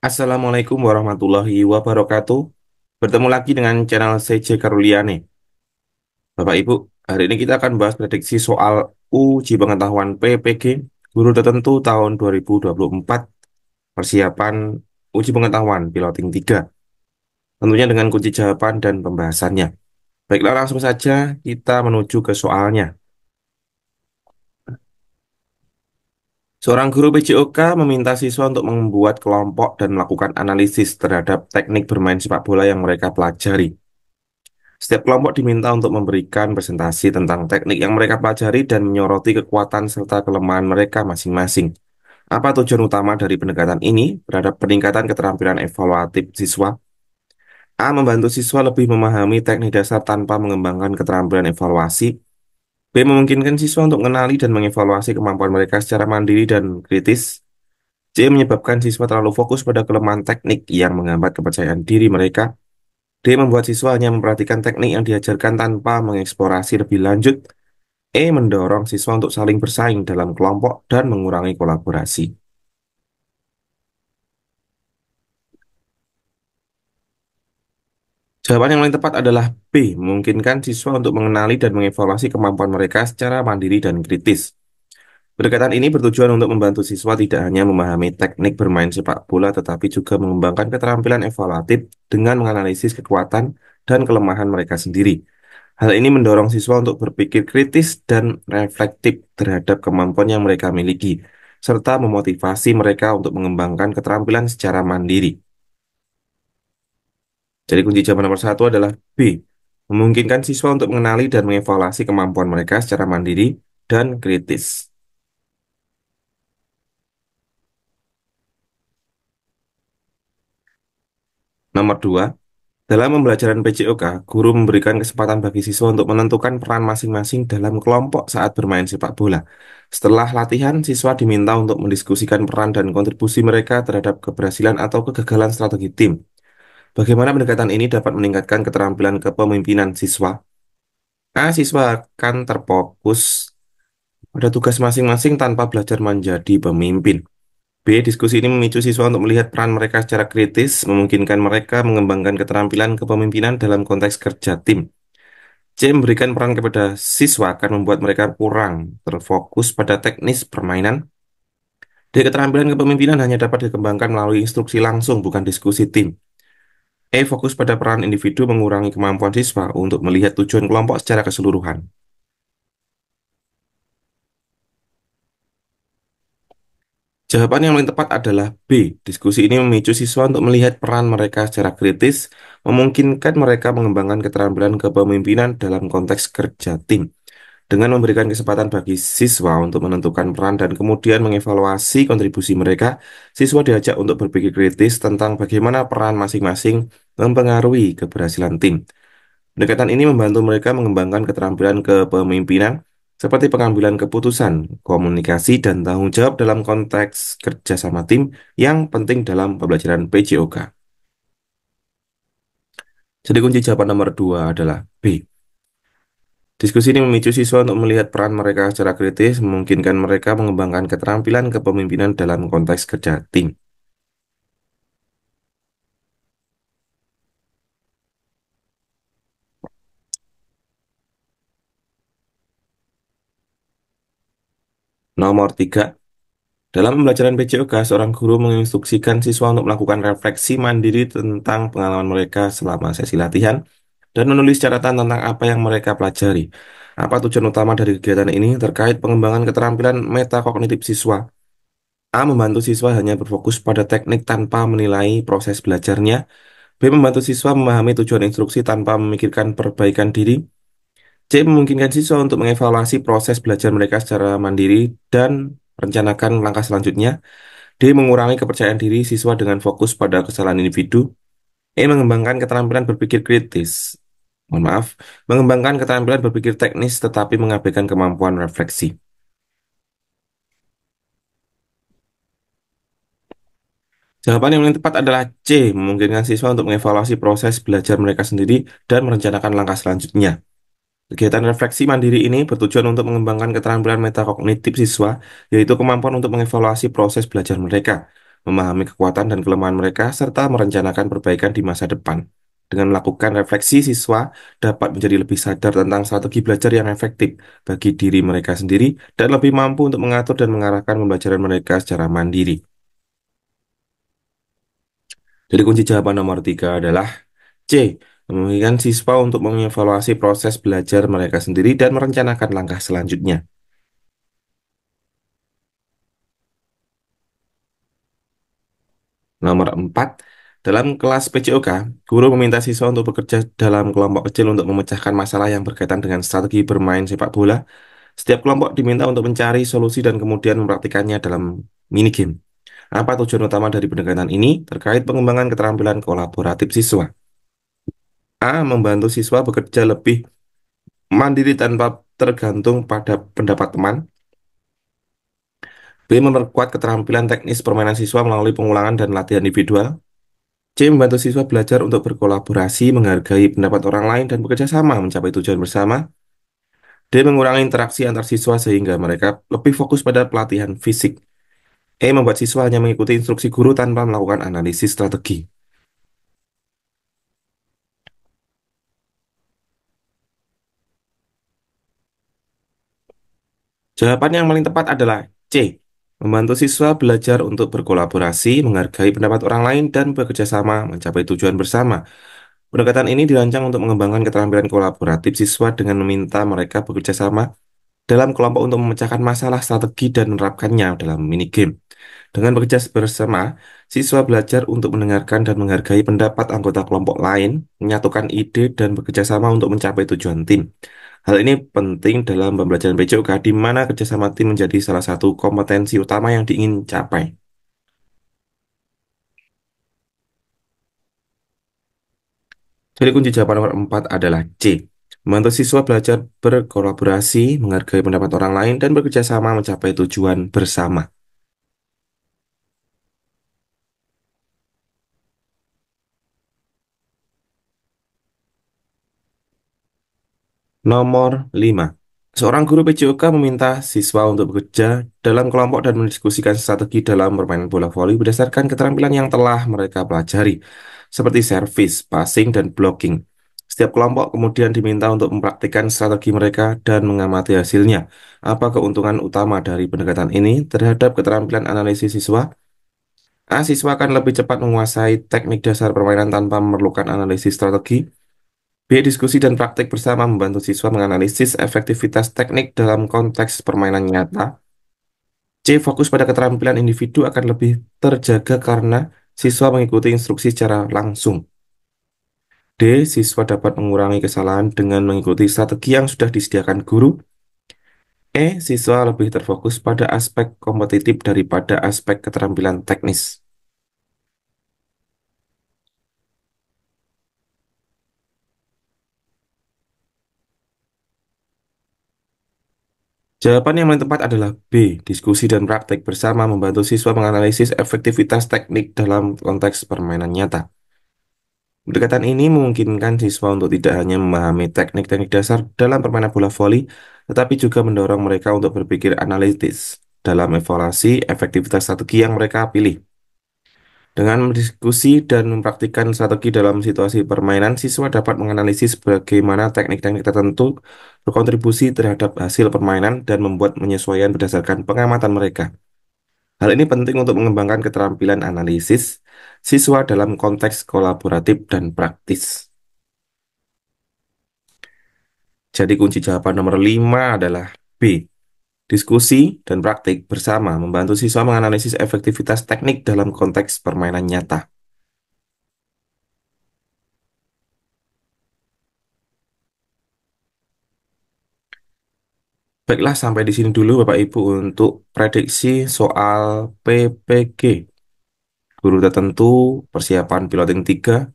Assalamualaikum warahmatullahi wabarakatuh. Bertemu lagi dengan channel CJ Karuliane. Bapak Ibu, hari ini kita akan bahas prediksi soal uji pengetahuan PPG guru tertentu tahun 2024, persiapan uji pengetahuan piloting 3, tentunya dengan kunci jawaban dan pembahasannya. Baiklah, langsung saja kita menuju ke soalnya. Seorang guru PJOK meminta siswa untuk membuat kelompok dan melakukan analisis terhadap teknik bermain sepak bola yang mereka pelajari. Setiap kelompok diminta untuk memberikan presentasi tentang teknik yang mereka pelajari dan menyoroti kekuatan serta kelemahan mereka masing-masing. Apa tujuan utama dari pendekatan ini terhadap peningkatan keterampilan evaluatif siswa? A. Membantu siswa lebih memahami teknik dasar tanpa mengembangkan keterampilan evaluasi. B. Memungkinkan siswa untuk mengenali dan mengevaluasi kemampuan mereka secara mandiri dan kritis. C. Menyebabkan siswa terlalu fokus pada kelemahan teknik yang menghambat kepercayaan diri mereka. D. Membuat siswa hanya memperhatikan teknik yang diajarkan tanpa mengeksplorasi lebih lanjut. E. Mendorong siswa untuk saling bersaing dalam kelompok dan mengurangi kolaborasi. Jawaban yang paling tepat adalah B. Memungkinkan siswa untuk mengenali dan mengevaluasi kemampuan mereka secara mandiri dan kritis. Pendekatan ini bertujuan untuk membantu siswa tidak hanya memahami teknik bermain sepak bola, tetapi juga mengembangkan keterampilan evaluatif dengan menganalisis kekuatan dan kelemahan mereka sendiri. Hal ini mendorong siswa untuk berpikir kritis dan reflektif terhadap kemampuan yang mereka miliki, serta memotivasi mereka untuk mengembangkan keterampilan secara mandiri. Jadi kunci jawaban nomor satu adalah B. Memungkinkan siswa untuk mengenali dan mengevaluasi kemampuan mereka secara mandiri dan kritis. Nomor dua, dalam pembelajaran PJOK, guru memberikan kesempatan bagi siswa untuk menentukan peran masing-masing dalam kelompok saat bermain sepak bola. Setelah latihan, siswa diminta untuk mendiskusikan peran dan kontribusi mereka terhadap keberhasilan atau kegagalan strategi tim. Bagaimana pendekatan ini dapat meningkatkan keterampilan kepemimpinan siswa? A. Siswa akan terfokus pada tugas masing-masing tanpa belajar menjadi pemimpin. B. Diskusi ini memicu siswa untuk melihat peran mereka secara kritis, memungkinkan mereka mengembangkan keterampilan kepemimpinan dalam konteks kerja tim. C. Memberikan peran kepada siswa akan membuat mereka kurang terfokus pada teknis permainan. D. Keterampilan kepemimpinan hanya dapat dikembangkan melalui instruksi langsung, bukan diskusi tim. E. Fokus pada peran individu mengurangi kemampuan siswa untuk melihat tujuan kelompok secara keseluruhan. Jawaban yang paling tepat adalah B. Diskusi ini memicu siswa untuk melihat peran mereka secara kritis, memungkinkan mereka mengembangkan keterampilan kepemimpinan dalam konteks kerja tim. Dengan memberikan kesempatan bagi siswa untuk menentukan peran dan kemudian mengevaluasi kontribusi mereka, siswa diajak untuk berpikir kritis tentang bagaimana peran masing-masing mempengaruhi keberhasilan tim. Pendekatan ini membantu mereka mengembangkan keterampilan kepemimpinan seperti pengambilan keputusan, komunikasi, dan tanggung jawab dalam konteks kerja sama tim yang penting dalam pembelajaran PJOK. Jadi kunci jawaban nomor dua adalah B. Diskusi ini memicu siswa untuk melihat peran mereka secara kritis, memungkinkan mereka mengembangkan keterampilan kepemimpinan dalam konteks kerja tim. Nomor tiga, dalam pembelajaran PJOK, seorang guru menginstruksikan siswa untuk melakukan refleksi mandiri tentang pengalaman mereka selama sesi latihan dan menulis catatan tentang apa yang mereka pelajari. Apa tujuan utama dari kegiatan ini terkait pengembangan keterampilan metakognitif siswa? A. Membantu siswa hanya berfokus pada teknik tanpa menilai proses belajarnya. B. Membantu siswa memahami tujuan instruksi tanpa memikirkan perbaikan diri. C. Memungkinkan siswa untuk mengevaluasi proses belajar mereka secara mandiri dan merencanakan langkah selanjutnya. D. Mengurangi kepercayaan diri siswa dengan fokus pada kesalahan individu. E. Mengembangkan keterampilan berpikir kritis. Mohon maaf, mengembangkan keterampilan berpikir teknis tetapi mengabaikan kemampuan refleksi. Jawaban yang paling tepat adalah C. Memungkinkan siswa untuk mengevaluasi proses belajar mereka sendiri dan merencanakan langkah selanjutnya. Kegiatan refleksi mandiri ini bertujuan untuk mengembangkan keterampilan metakognitif siswa, yaitu kemampuan untuk mengevaluasi proses belajar mereka, memahami kekuatan dan kelemahan mereka, serta merencanakan perbaikan di masa depan. Dengan melakukan refleksi, siswa dapat menjadi lebih sadar tentang strategi belajar yang efektif bagi diri mereka sendiri dan lebih mampu untuk mengatur dan mengarahkan pembelajaran mereka secara mandiri. Jadi kunci jawaban nomor tiga adalah C. Memungkinkan siswa untuk mengevaluasi proses belajar mereka sendiri dan merencanakan langkah selanjutnya. Nomor 4, dalam kelas PJOK, guru meminta siswa untuk bekerja dalam kelompok kecil untuk memecahkan masalah yang berkaitan dengan strategi bermain sepak bola. Setiap kelompok diminta untuk mencari solusi dan kemudian mempraktikannya dalam minigame. Apa tujuan utama dari pendekatan ini terkait pengembangan keterampilan kolaboratif siswa? A. Membantu siswa bekerja lebih mandiri tanpa tergantung pada pendapat teman. B. Memperkuat keterampilan teknis permainan siswa melalui pengulangan dan latihan individual. C. Membantu siswa belajar untuk berkolaborasi, menghargai pendapat orang lain, dan bekerja sama mencapai tujuan bersama. D. Mengurangi interaksi antar siswa sehingga mereka lebih fokus pada pelatihan fisik. E. Membuat siswa hanya mengikuti instruksi guru tanpa melakukan analisis strategi. Jawaban yang paling tepat adalah C. Membantu siswa belajar untuk berkolaborasi, menghargai pendapat orang lain, dan bekerja sama mencapai tujuan bersama. Pendekatan ini dirancang untuk mengembangkan keterampilan kolaboratif siswa dengan meminta mereka bekerja sama dalam kelompok untuk memecahkan masalah strategi dan menerapkannya dalam minigame. Dengan bekerja bersama, siswa belajar untuk mendengarkan dan menghargai pendapat anggota kelompok lain, menyatukan ide, dan bekerja sama untuk mencapai tujuan tim. Hal ini penting dalam pembelajaran PJOK, di mana kerjasama tim menjadi salah satu kompetensi utama yang diingin capai. Jadi kunci jawaban nomor 4 adalah C. Membantu siswa belajar berkolaborasi, menghargai pendapat orang lain, dan bekerja sama mencapai tujuan bersama. Nomor 5. Seorang guru PJOK meminta siswa untuk bekerja dalam kelompok dan mendiskusikan strategi dalam permainan bola voli berdasarkan keterampilan yang telah mereka pelajari, seperti servis, passing, dan blocking. Setiap kelompok kemudian diminta untuk mempraktikkan strategi mereka dan mengamati hasilnya. Apa keuntungan utama dari pendekatan ini terhadap keterampilan analisis siswa? A. Siswa akan lebih cepat menguasai teknik dasar permainan tanpa memerlukan analisis strategi. B. Diskusi dan praktik bersama membantu siswa menganalisis efektivitas teknik dalam konteks permainan nyata. C. Fokus pada keterampilan individu akan lebih terjaga karena siswa mengikuti instruksi secara langsung. D. Siswa dapat mengurangi kesalahan dengan mengikuti strategi yang sudah disediakan guru. E. Siswa lebih terfokus pada aspek kompetitif daripada aspek keterampilan teknis. Jawaban yang paling tepat adalah B. Diskusi dan praktek bersama membantu siswa menganalisis efektivitas teknik dalam konteks permainan nyata. Pendekatan ini memungkinkan siswa untuk tidak hanya memahami teknik-teknik dasar dalam permainan bola voli, tetapi juga mendorong mereka untuk berpikir analitis dalam evaluasi efektivitas strategi yang mereka pilih. Dengan berdiskusi dan mempraktikkan strategi dalam situasi permainan, siswa dapat menganalisis bagaimana teknik-teknik tertentu berkontribusi terhadap hasil permainan dan membuat penyesuaian berdasarkan pengamatan mereka. Hal ini penting untuk mengembangkan keterampilan analisis siswa dalam konteks kolaboratif dan praktis. Jadi kunci jawaban nomor 5 adalah B. Diskusi dan praktik bersama membantu siswa menganalisis efektivitas teknik dalam konteks permainan nyata. Baiklah, sampai di sini dulu Bapak Ibu untuk prediksi soal PPG, guru tertentu, persiapan piloting 3.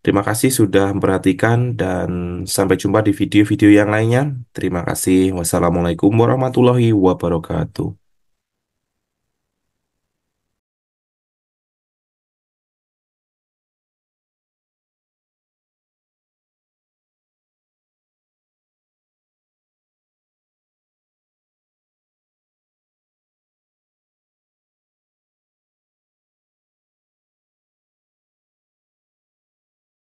Terima kasih sudah memperhatikan dan sampai jumpa di video-video yang lainnya. Terima kasih. Wassalamualaikum warahmatullahi wabarakatuh.